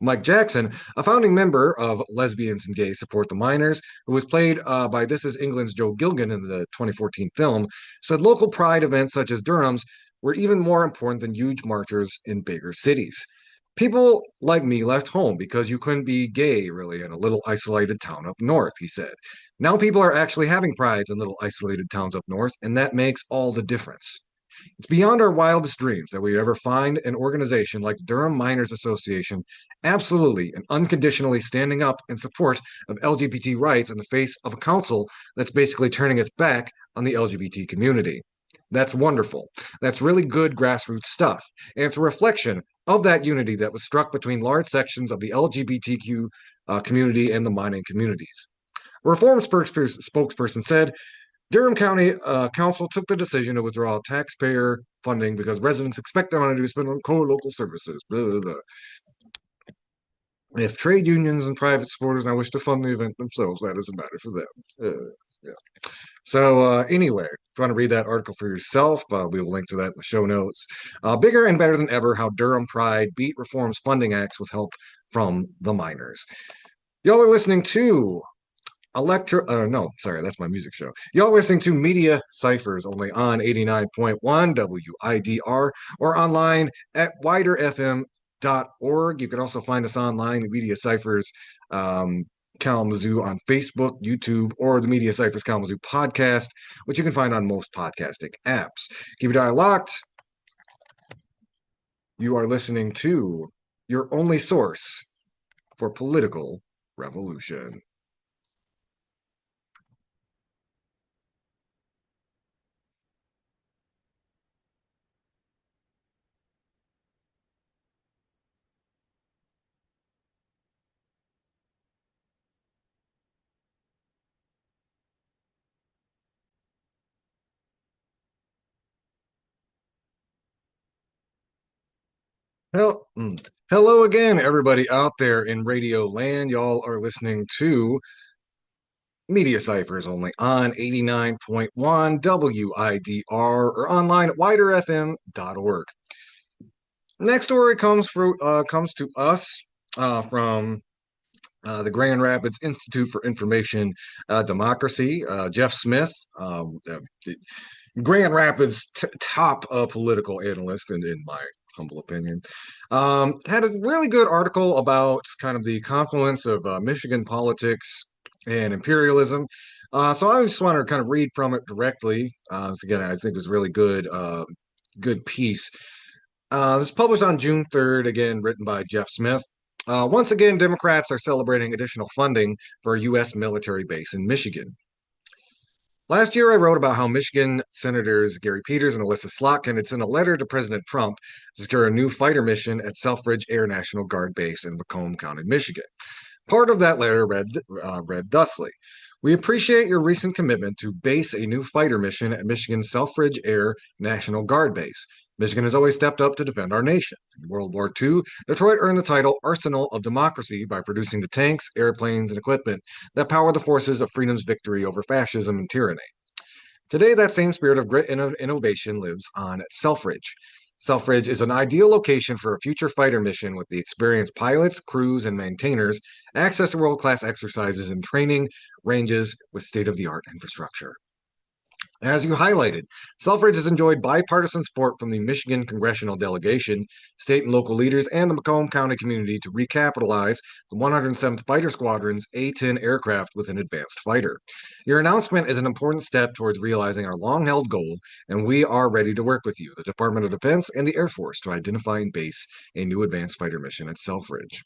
Mike Jackson, a founding member of Lesbians and Gays Support the Miners, who was played by This Is England's Joe Gilgan in the 2014 film, said local pride events such as Durham's were even more important than huge marchers in bigger cities. People like me left home because you couldn't be gay, really, in a little isolated town up north, he said. Now people are actually having prides in little isolated towns up north, and that makes all the difference. It's beyond our wildest dreams that we'd ever find an organization like Durham Miners Association absolutely and unconditionally standing up in support of LGBT rights in the face of a council that's basically turning its back on the LGBT community. That's wonderful. That's really good grassroots stuff. And it's a reflection of that unity that was struck between large sections of the LGBTQ community and the mining communities. A Reform spokesperson said, Durham County Council took the decision to withdraw taxpayer funding because residents expect their money to be spent on core local services. Blah, blah, blah. If trade unions and private supporters now wish to fund the event themselves, that is a matter for them. Yeah. So anyway, if you want to read that article for yourself, we will link to that in the show notes. Bigger and better than ever, how Durham Pride beat Reform's funding acts with help from the miners. Y'all are listening to no, sorry, that's my music show. Y'all listening to Media Cyphers only on 89.1 WIDR or online at widerfm.org. You can also find us online at Media Cyphers Kalamazoo on Facebook, YouTube, or the Media Cyphers Kalamazoo podcast, which you can find on most podcasting apps. Keep your eye locked. You are listening to your only source for political revolution. Hello again, everybody out there in radio land. Y'all are listening to Media Cyphers only on 89.1 WIDR or online at widerfm.org. Next story comes to us from the Grand Rapids Institute for Information Democracy. Jeff Smith, Grand Rapids top political analyst, in my humble opinion, had a really good article about kind of the confluence of Michigan politics and imperialism. So I just want to kind of read from it directly. Again, I think it was really good piece. This is published on June 3rd, again, written by Jeff Smith. Once again, Democrats are celebrating additional funding for a U.S. military base in Michigan. Last year, I wrote about how Michigan Senators Gary Peters and Elissa Slotkin had sent a letter to President Trump to secure a new fighter mission at Selfridge Air National Guard Base in Macomb County, Michigan. Part of that letter read thusly: "We appreciate your recent commitment to base a new fighter mission at Michigan's Selfridge Air National Guard Base. Michigan has always stepped up to defend our nation. In World War II, Detroit earned the title Arsenal of Democracy by producing the tanks, airplanes, and equipment that power the forces of freedom's victory over fascism and tyranny. Today, that same spirit of grit and innovation lives on at Selfridge. Selfridge is an ideal location for a future fighter mission with the experienced pilots, crews, and maintainers, access to world-class exercises and training ranges with state-of-the-art infrastructure." As you highlighted, Selfridge has enjoyed bipartisan support from the Michigan congressional delegation, state and local leaders, and the Macomb County community to recapitalize the 107th Fighter Squadron's A-10 aircraft with an advanced fighter. Your announcement is an important step towards realizing our long-held goal, and we are ready to work with you, the Department of Defense, and the Air Force to identify and base a new advanced fighter mission at Selfridge.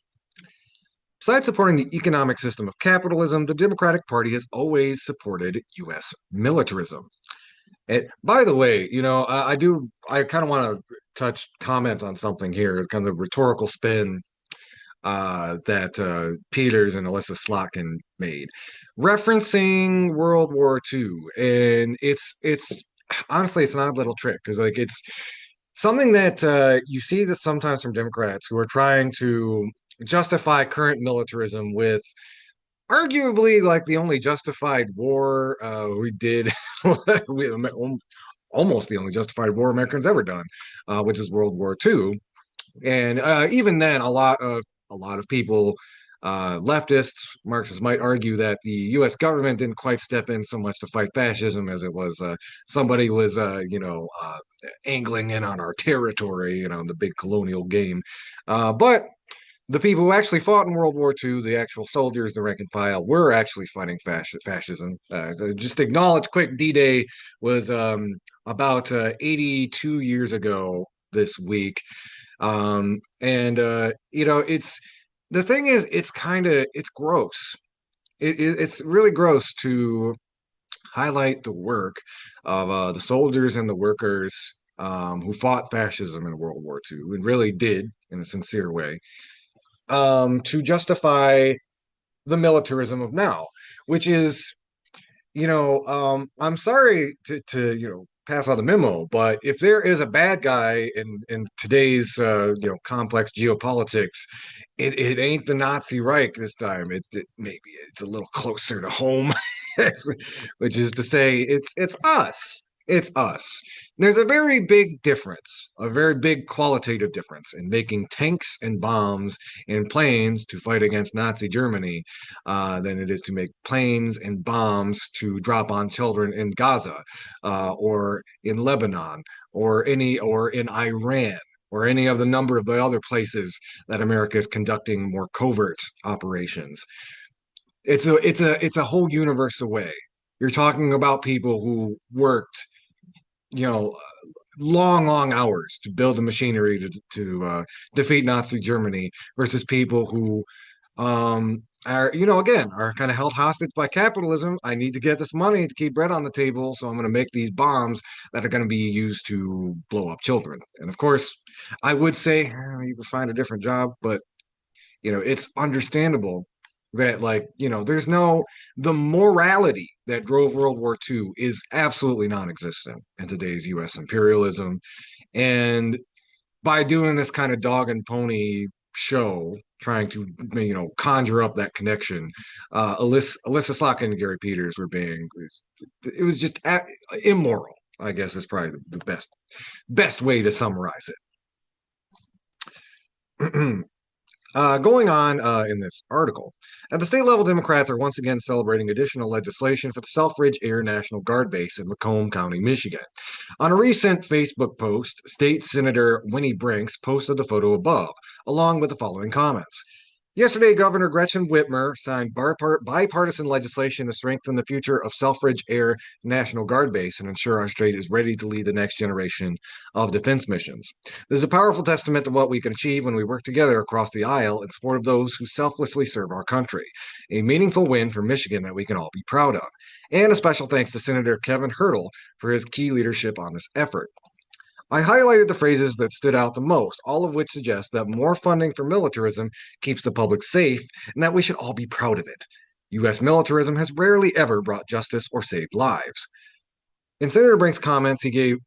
Besides supporting the economic system of capitalism, the Democratic Party has always supported U.S. militarism. By the way, I kind of want to comment on something here, kind of the rhetorical spin that Peters and Elissa Slotkin made, referencing World War II, and it's honestly it's an odd little trick because it's something that you see this sometimes from Democrats who are trying to justify current militarism with arguably like the only justified war we did, almost the only justified war Americans ever done, which is World War II. And even then, a lot of people, leftists, Marxists, might argue that the U.S. government didn't quite step in so much to fight fascism as it was somebody was, angling in on our territory, the big colonial game. But the people who actually fought in World War II, the actual soldiers, the rank and file, were actually fighting fascism. Just acknowledge quick, D-Day was about 82 years ago this week. It's the thing is, it's gross. It's really gross to highlight the work of the soldiers and the workers who fought fascism in World War II and really did in a sincere way, to justify the militarism of now, which is, I'm sorry to pass on the memo, but if there is a bad guy in today's complex geopolitics, it ain't the Nazi Reich this time. Maybe it's a little closer to home, which is to say, it's us. It's us. There's a very big difference, a very big qualitative difference in making tanks and bombs and planes to fight against Nazi Germany than it is to make planes and bombs to drop on children in Gaza or in Lebanon or in Iran or any of the number of the other places that America is conducting more covert operations. It's a whole universe away. You're talking about people who worked, you know, long hours to build the machinery to defeat Nazi Germany versus people who are, again, are kind of held hostage by capitalism. I need to get this money to keep bread on the table, so I'm going to make these bombs that are going to be used to blow up children. And of course, I would say you could find a different job, but it's understandable that, like, there's no the morality that drove World War II is absolutely non-existent in today's US imperialism. And by doing this kind of dog and pony show, trying to conjure up that connection, Elissa Slotkin and Gary Peters were being it was just immoral, I guess, is probably the best way to summarize it. Going on in this article, at the state level, Democrats are once again celebrating additional legislation for the Selfridge Air National Guard Base in Macomb County, Michigan. On a recent Facebook post, State Senator Winnie Brinks posted the photo above, along with the following comments. Yesterday, Governor Gretchen Whitmer signed bipartisan legislation to strengthen the future of Selfridge Air National Guard Base and ensure our state is ready to lead the next generation of defense missions. This is a powerful testament to what we can achieve when we work together across the aisle in support of those who selflessly serve our country. A meaningful win for Michigan that we can all be proud of. And a special thanks to Senator Kevin Hurdle for his key leadership on this effort. I highlighted the phrases that stood out the most, all of which suggest that more funding for militarism keeps the public safe and that we should all be proud of it. U.S. militarism has rarely ever brought justice or saved lives. In Senator Brink's comments, she gave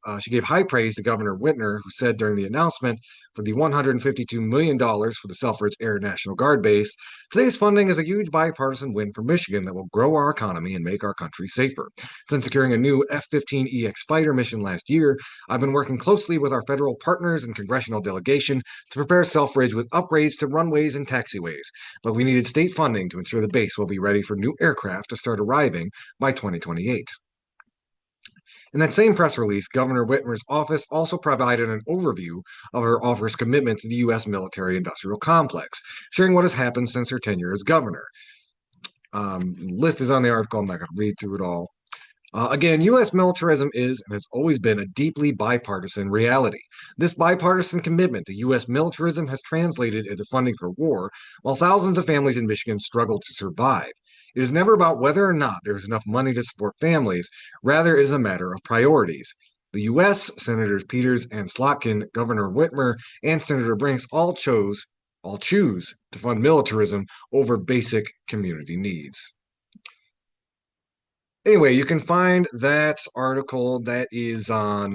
high praise to Governor Whitmer, who said during the announcement for the $152 million for the Selfridge Air National Guard Base, today's funding is a huge bipartisan win for Michigan that will grow our economy and make our country safer. Since securing a new F-15EX fighter mission last year, I've been working closely with our federal partners and congressional delegation to prepare Selfridge with upgrades to runways and taxiways, but we needed state funding to ensure the base will be ready for new aircraft to start arriving by 2028. In that same press release, Governor Whitmer's office also provided an overview of her office's commitment to the U.S. military-industrial complex, sharing what has happened since her tenure as governor. List is on the article. I'm not going to read through it all. Again, U.S. militarism is and has always been a deeply bipartisan reality. This bipartisan commitment to U.S. militarism has translated into funding for war, while thousands of families in Michigan struggle to survive. It is never about whether or not there is enough money to support families. Rather, it is a matter of priorities. The U.S., Senators Peters and Slotkin, Governor Whitmer, and Senator Brinks all choose to fund militarism over basic community needs. Anyway, you can find that article that is on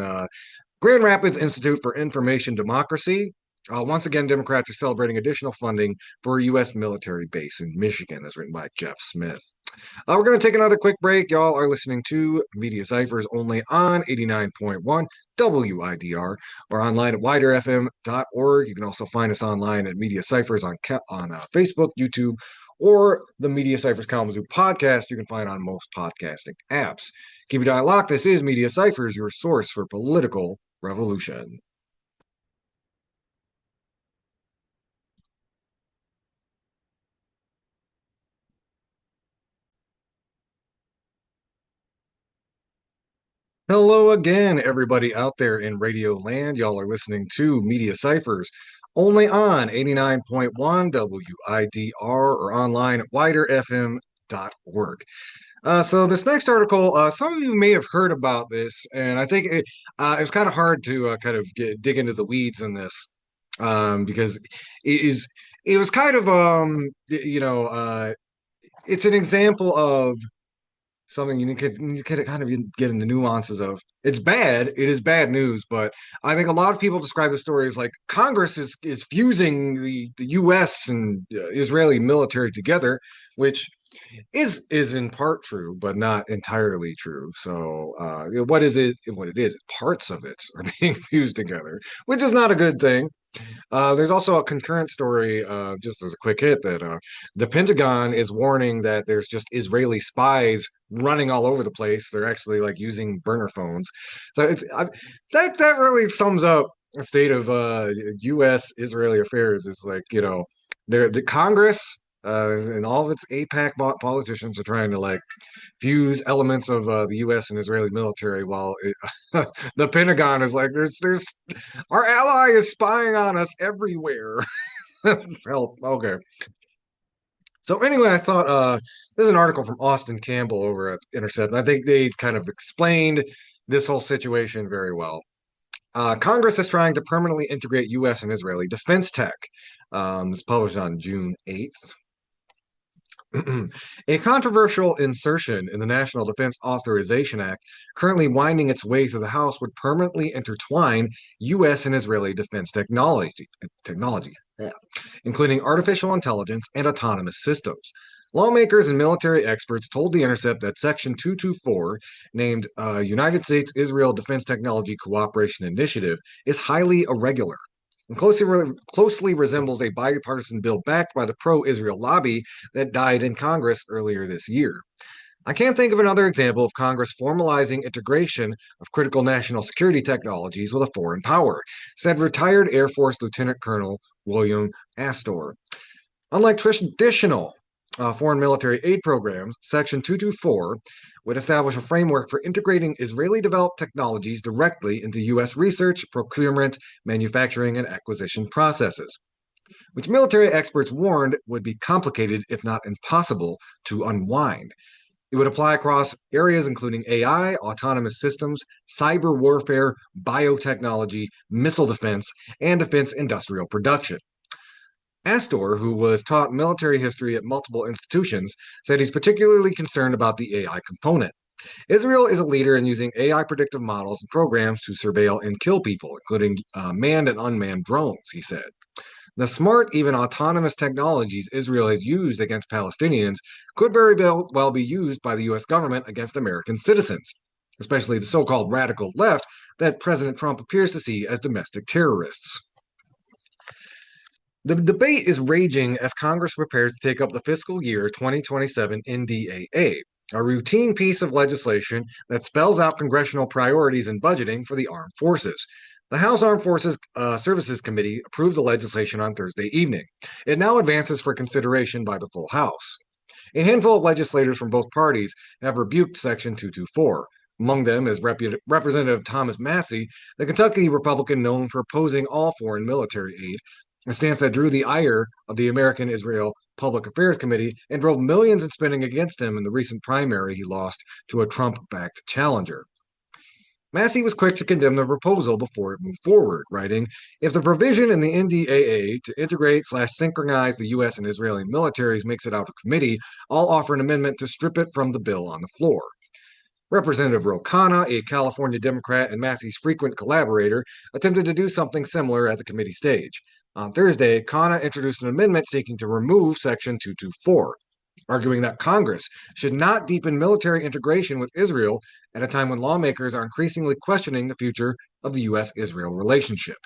Grand Rapids Institute for Information Democracy. Once again, Democrats are celebrating additional funding for a U.S. military base in Michigan, as written by Jeff Smith. We're going to take another quick break. Y'all are listening to Media Cyphers only on 89.1 WIDR or online at widerfm.org. You can also find us online at Media Cyphers on Facebook, YouTube, or the Media Cyphers Kalamazoo podcast you can find on most podcasting apps. Keep your dial locked. This is Media Cyphers, your source for political revolution. Hello again, everybody out there in Radio Land. Y'all are listening to Media Cyphers only on 89.1 WIDR or online at widerfm.org. So this next article, some of you may have heard about this, and I think it was kind of hard to dig into the weeds in this because it was kind of it's an example of something you could kind of get in the nuances of. It's bad. It is bad news, but I think a lot of people describe the story as like Congress is fusing the U.S. and Israeli military together, which is in part true, but not entirely true. So, what is it? What it is? Parts of it are being fused together, which is not a good thing. There's also a concurrent story, just as a quick hit, that the Pentagon is warning that there's just Israeli spies running all over the place. They're actually like using burner phones. So that really sums up the state of U.S. Israeli affairs. It's like the Congress and all of its APAC politicians are trying to like fuse elements of the U.S. and Israeli military, while the Pentagon is like, there's our ally is spying on us everywhere. Help. Okay. So anyway, I thought there's an article from Austin Campbell over at Intercept, and I think they kind of explained this whole situation very well. Congress is trying to permanently integrate U.S. and Israeli defense tech. It's published on June 8th. A controversial insertion in the National Defense Authorization Act, currently winding its way through the House, would permanently intertwine U.S. and Israeli defense technology, yeah, including artificial intelligence and autonomous systems. Lawmakers and military experts told The Intercept that Section 224, named United States-Israel Defense Technology Cooperation Initiative, is highly irregular and closely resembles a bipartisan bill backed by the pro-Israel lobby that died in Congress earlier this year. I can't think of another example of Congress formalizing integration of critical national security technologies with a foreign power, said retired Air Force Lieutenant Colonel William Astor. Unlike traditional foreign military aid programs, Section 224 would establish a framework for integrating Israeli-developed technologies directly into U.S. research, procurement, manufacturing, and acquisition processes, which military experts warned would be complicated, if not impossible, to unwind. It would apply across areas including AI, autonomous systems, cyber warfare, biotechnology, missile defense, and defense industrial production. Astor, who was taught military history at multiple institutions, said he's particularly concerned about the AI component. Israel is a leader in using AI predictive models and programs to surveil and kill people, including manned and unmanned drones, he said. The smart, even autonomous technologies Israel has used against Palestinians could very well be used by the U.S. government against American citizens, especially the so-called radical left that President Trump appears to see as domestic terrorists. The debate is raging as Congress prepares to take up the fiscal year 2027 NDAA, a routine piece of legislation that spells out congressional priorities and budgeting for the armed forces. The House Armed Forces Services Committee approved the legislation on Thursday evening. It now advances for consideration by the full House. A handful of legislators from both parties have rebuked Section 224. Among them is Representative Thomas Massie, the Kentucky Republican known for opposing all foreign military aid, a stance that drew the ire of the American Israel Public Affairs Committee and drove millions in spending against him in the recent primary he lost to a Trump-backed challenger. Massie was quick to condemn the proposal before it moved forward, writing, "If the provision in the NDAA to integrate/synchronize the U.S. and Israeli militaries makes it out of committee, I'll offer an amendment to strip it from the bill on the floor." Representative Ro Khanna, a California Democrat and Massie's frequent collaborator, attempted to do something similar at the committee stage. On Thursday, Khanna introduced an amendment seeking to remove Section 224, arguing that Congress should not deepen military integration with Israel at a time when lawmakers are increasingly questioning the future of the U.S.-Israel relationship.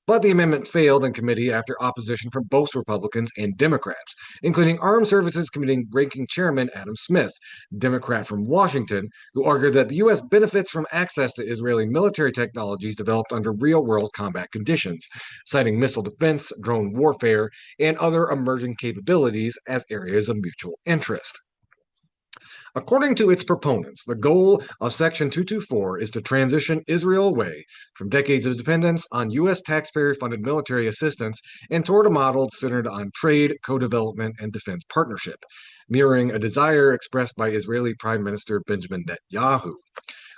But the amendment failed in committee after opposition from both Republicans and Democrats, including Armed Services Committee Ranking Chairman Adam Smith, Democrat from Washington, who argued that the U.S. benefits from access to Israeli military technologies developed under real-world combat conditions, citing missile defense, drone warfare, and other emerging capabilities as areas of mutual interest. According to its proponents, the goal of Section 224 is to transition Israel away from decades of dependence on U.S. taxpayer-funded military assistance and toward a model centered on trade, co-development, and defense partnership, mirroring a desire expressed by Israeli Prime Minister Benjamin Netanyahu.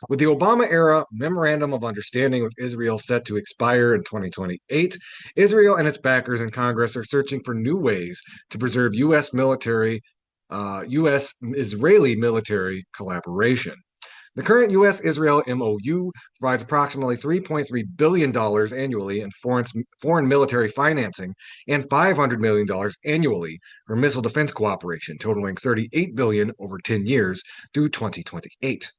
With the Obama-era Memorandum of Understanding with Israel set to expire in 2028, Israel and its backers in Congress are searching for new ways to preserve U.S.-Israeli military collaboration. The current U.S.-Israel MOU provides approximately $3.3 billion annually in foreign military financing and $500 million annually for missile defense cooperation, totaling $38 billion over 10 years through 2028.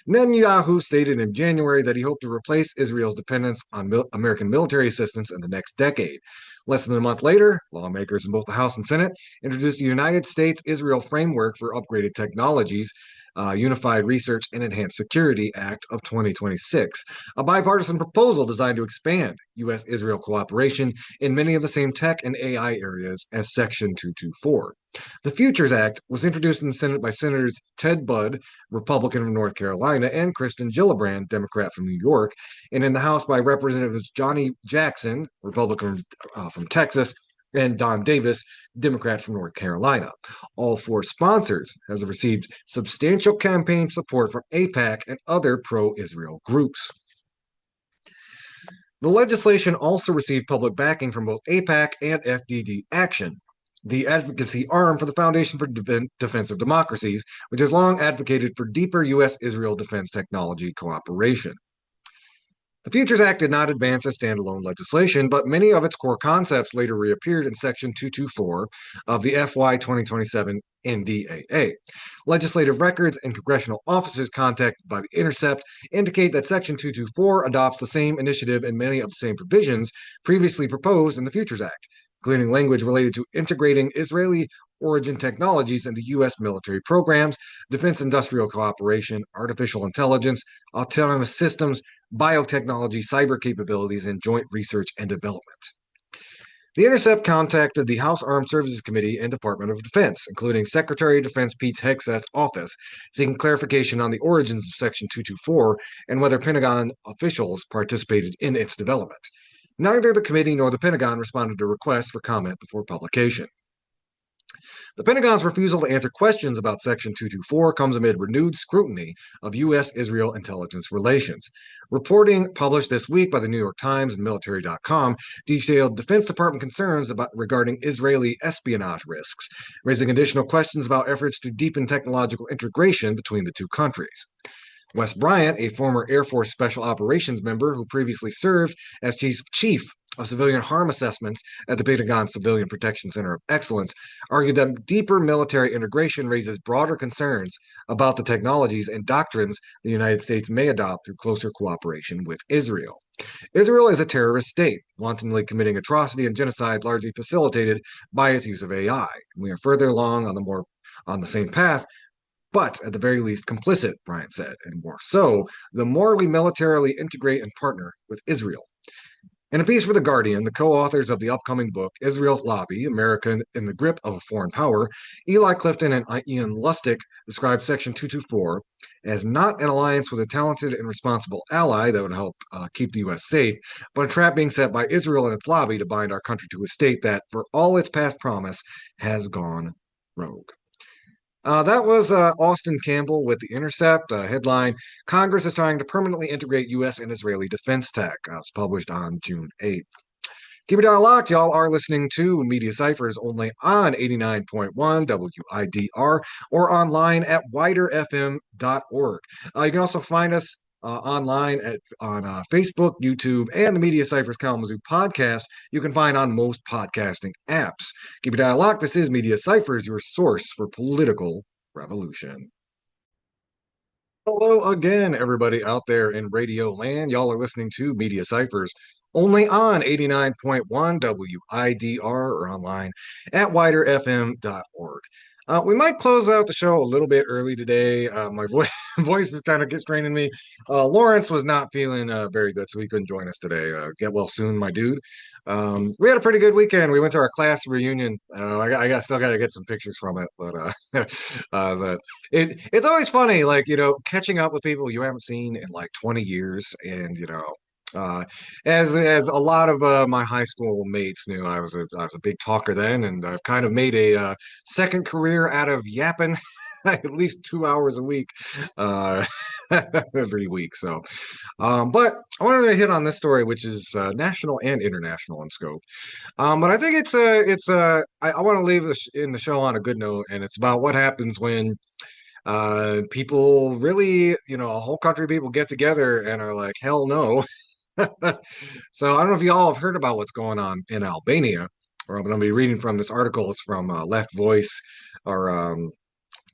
Netanyahu stated in January that he hoped to replace Israel's dependence on American military assistance in the next decade. Less than a month later, lawmakers in both the House and Senate introduced the United States-Israel Framework for Upgraded Technologies, Unified Research and Enhanced Security Act of 2026, a bipartisan proposal designed to expand U.S.-Israel cooperation in many of the same tech and AI areas as Section 224. The Futures Act was introduced in the Senate by Senators Ted Budd, Republican from North Carolina, and Kristen Gillibrand, Democrat from New York, and in the House by Representatives Johnny Jackson, Republican from Texas, and Don Davis, Democrat from North Carolina. All four sponsors have received substantial campaign support from AIPAC and other pro-Israel groups. The legislation also received public backing from both AIPAC and FDD Action, the advocacy arm for the Foundation for Defense of Democracies, which has long advocated for deeper U.S.-Israel defense technology cooperation. The Futures Act did not advance as standalone legislation, but many of its core concepts later reappeared in Section 224 of the FY 2027 NDAA. Legislative records and congressional offices contacted by The Intercept indicate that Section 224 adopts the same initiative and many of the same provisions previously proposed in the Futures Act, including language related to integrating Israeli origin technologies into U.S. military programs, defense industrial cooperation, artificial intelligence, autonomous systems, biotechnology, cyber capabilities, and joint research and development. The Intercept contacted the House Armed Services Committee and Department of Defense, including Secretary of Defense Pete Hegseth's office, seeking clarification on the origins of Section 224 and whether Pentagon officials participated in its development. Neither the committee nor the Pentagon responded to requests for comment before publication. The Pentagon's refusal to answer questions about Section 224 comes amid renewed scrutiny of U.S.-Israel intelligence relations. Reporting published this week by the New York Times and Military.com detailed Defense Department concerns regarding Israeli espionage risks, raising additional questions about efforts to deepen technological integration between the two countries. Wes Bryant, a former Air Force Special Operations member who previously served as chief of civilian harm assessments at the Pentagon Civilian Protection Center of Excellence, argued that deeper military integration raises broader concerns about the technologies and doctrines the United States may adopt through closer cooperation with Israel. Israel is a terrorist state, wantonly committing atrocity and genocide largely facilitated by its use of AI. We are further along on the same path, but at the very least complicit, Bryant said, and more so, the more we militarily integrate and partner with Israel. In a piece for The Guardian, the co-authors of the upcoming book, Israel's Lobby, America in the Grip of a Foreign Power, Eli Clifton and Ian Lustig described Section 224 as not an alliance with a talented and responsible ally that would help keep the U.S. safe, but a trap being set by Israel and its lobby to bind our country to a state that, for all its past promise, has gone rogue. That was Austin Campbell with The Intercept. Headline, Congress is trying to permanently integrate U.S. and Israeli defense tech. It was published on June 8th. Keep your dial locked. Y'all are listening to Media Cyphers only on 89.1 WIDR or online at widerfm.org. You can also find us online on Facebook, YouTube, and the Media Cyphers Kalamazoo podcast you can find on most podcasting apps. Keep your dial locked. This is Media Cyphers, your source for political revolution. Hello again, everybody out there in radio land. Y'all are listening to Media Cyphers only on 89.1 WIDR or online at widerfm.org. We might close out the show a little bit early today. My voice is kind of straining me. Lawrence was not feeling very good, so he couldn't join us today. Get well soon, my dude. We had a pretty good weekend. We went to our class reunion. Still got to get some pictures from it, but it's always funny, like, catching up with people you haven't seen in like 20 years, and as a lot of my high school mates knew, I was a big talker then, and I've kind of made a second career out of yapping at least 2 hours a week, every week. So, but I wanted to hit on this story, which is national and international in scope. But I think I want to leave this in the show on a good note, and it's about what happens when people really, a whole country of people get together and are like, hell no. So I don't know if you all have heard about what's going on in Albania, or I'm going to be reading from this article. It's from Left Voice, or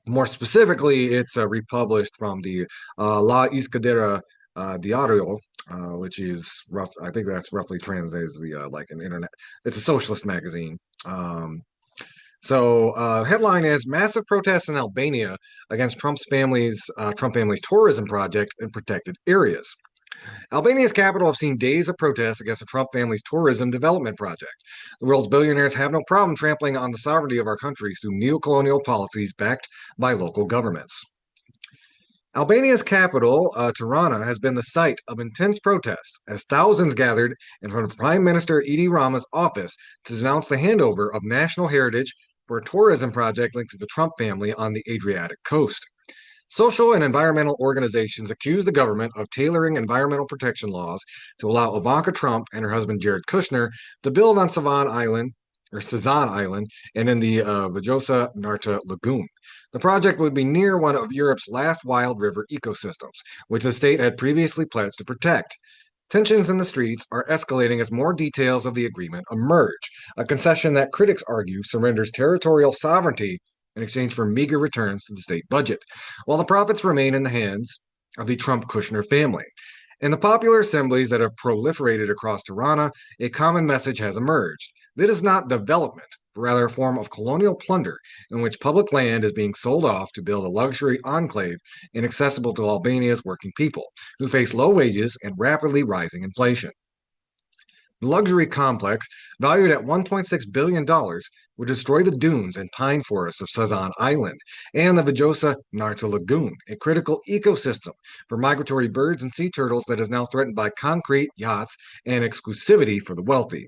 more specifically, it's republished from the La Iskadera Diario, which is rough. I think that's roughly translated as the like an internet. It's a socialist magazine. So, headline is Massive Protests in Albania Against Trump family's tourism project in protected areas. Albania's capital have seen days of protests against the Trump family's tourism development project. The world's billionaires have no problem trampling on the sovereignty of our countries through neocolonial policies backed by local governments. Albania's capital, Tirana, has been the site of intense protests as thousands gathered in front of Prime Minister Edi Rama's office to denounce the handover of national heritage for a tourism project linked to the Trump family on the Adriatic coast. Social and environmental organizations accuse the government of tailoring environmental protection laws to allow Ivanka Trump and her husband Jared Kushner to build on Sazan Island, and in the Vajosa Narta Lagoon. The project would be near one of Europe's last wild river ecosystems, which the state had previously pledged to protect. Tensions in the streets are escalating as more details of the agreement emerge, a concession that critics argue surrenders territorial sovereignty in exchange for meager returns to the state budget, while the profits remain in the hands of the Trump Kushner family. In the popular assemblies that have proliferated across Tirana, a common message has emerged. This is not development, but rather a form of colonial plunder in which public land is being sold off to build a luxury enclave inaccessible to Albania's working people, who face low wages and rapidly rising inflation. The luxury complex, valued at $1.6 billion, would destroy the dunes and pine forests of Sazan Island and the Vajosa Narta Lagoon, a critical ecosystem for migratory birds and sea turtles that is now threatened by concrete, yachts, and exclusivity for the wealthy.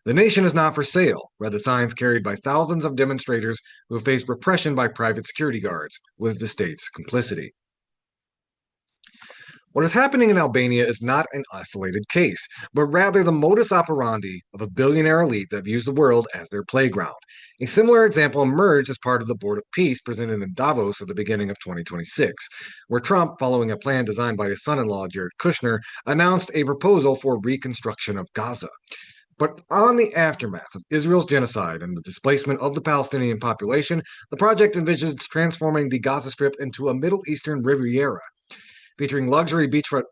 The nation is not for sale, read the signs carried by thousands of demonstrators who faced repression by private security guards, with the state's complicity. What is happening in Albania is not an isolated case, but rather the modus operandi of a billionaire elite that views the world as their playground. A similar example emerged as part of the Board of Peace presented in Davos at the beginning of 2026, where Trump, following a plan designed by his son-in-law Jared Kushner, announced a proposal for reconstruction of Gaza. But on the aftermath of Israel's genocide and the displacement of the Palestinian population, the project envisions transforming the Gaza Strip into a Middle Eastern Riviera, featuring luxury beachfront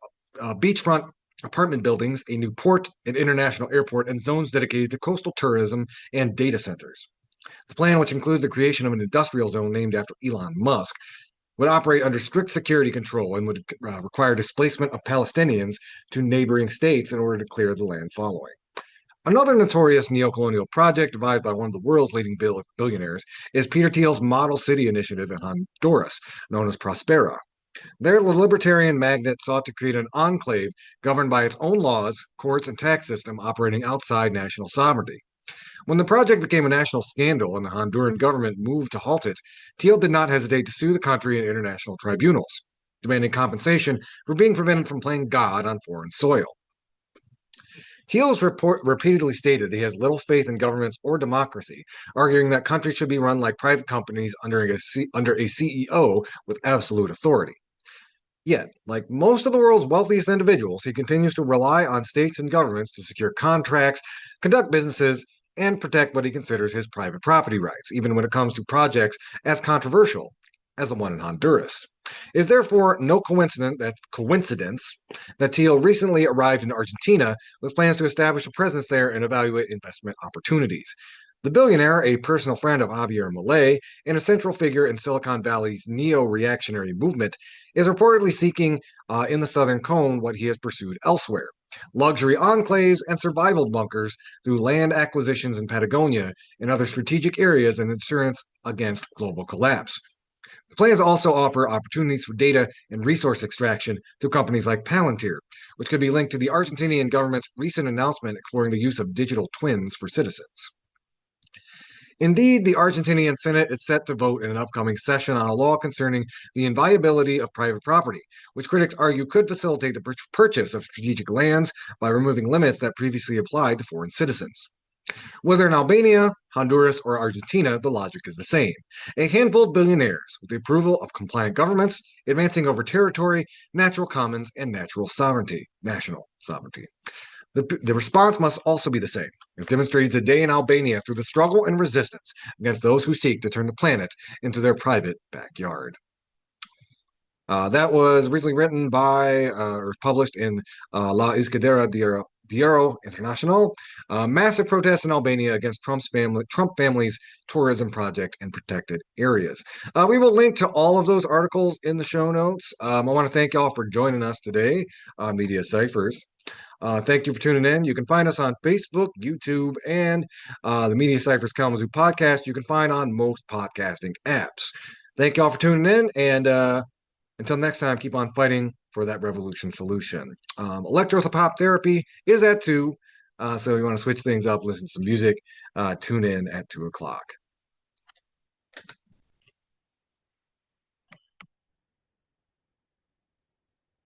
apartment buildings, a new port, an international airport, and zones dedicated to coastal tourism and data centers. The plan, which includes the creation of an industrial zone named after Elon Musk, would operate under strict security control and would require displacement of Palestinians to neighboring states in order to clear the land following. Another notorious neocolonial project devised by one of the world's leading billionaires is Peter Thiel's Model City initiative in Honduras, known as Prospera. There, the libertarian magnate sought to create an enclave governed by its own laws, courts, and tax system operating outside national sovereignty. When the project became a national scandal and the Honduran government moved to halt it, Thiel did not hesitate to sue the country in international tribunals, demanding compensation for being prevented from playing God on foreign soil. Thiel has repeatedly stated that he has little faith in governments or democracy, arguing that countries should be run like private companies under a CEO with absolute authority. Yet, like most of the world's wealthiest individuals, he continues to rely on states and governments to secure contracts, conduct businesses, and protect what he considers his private property rights, even when it comes to projects as controversial as the one in Honduras. It is therefore no coincidence that Thiel recently arrived in Argentina with plans to establish a presence there and evaluate investment opportunities. The billionaire, a personal friend of Javier Milei and a central figure in Silicon Valley's neo-reactionary movement, is reportedly seeking in the Southern Cone what he has pursued elsewhere: luxury enclaves and survival bunkers through land acquisitions in Patagonia and other strategic areas and insurance against global collapse. The plans also offer opportunities for data and resource extraction through companies like Palantir, which could be linked to the Argentinian government's recent announcement exploring the use of digital twins for citizens. Indeed, the Argentinian Senate is set to vote in an upcoming session on a law concerning the inviolability of private property, which critics argue could facilitate the purchase of strategic lands by removing limits that previously applied to foreign citizens. Whether in Albania, Honduras, or Argentina, the logic is the same. A handful of billionaires, with the approval of compliant governments, advancing over territory, natural commons, and national sovereignty. The response must also be the same, as demonstrated today in Albania through the struggle and resistance against those who seek to turn the planet into their private backyard. That was originally written by, or published in La Izquierda Diaro International, massive protests in Albania against Trump family's tourism project in protected areas. We will link to all of those articles in the show notes. I want to thank y'all for joining us today on Media Cyphers. Thank you for tuning in. You can find us on Facebook, YouTube, and the Media Cyphers Kalamazoo podcast you can find on most podcasting apps. Thank y'all for tuning in, and until next time, keep on fighting for that revolution solution. Electropop therapy is at 2, so you want to switch things up, listen to some music, tune in at 2 o'clock.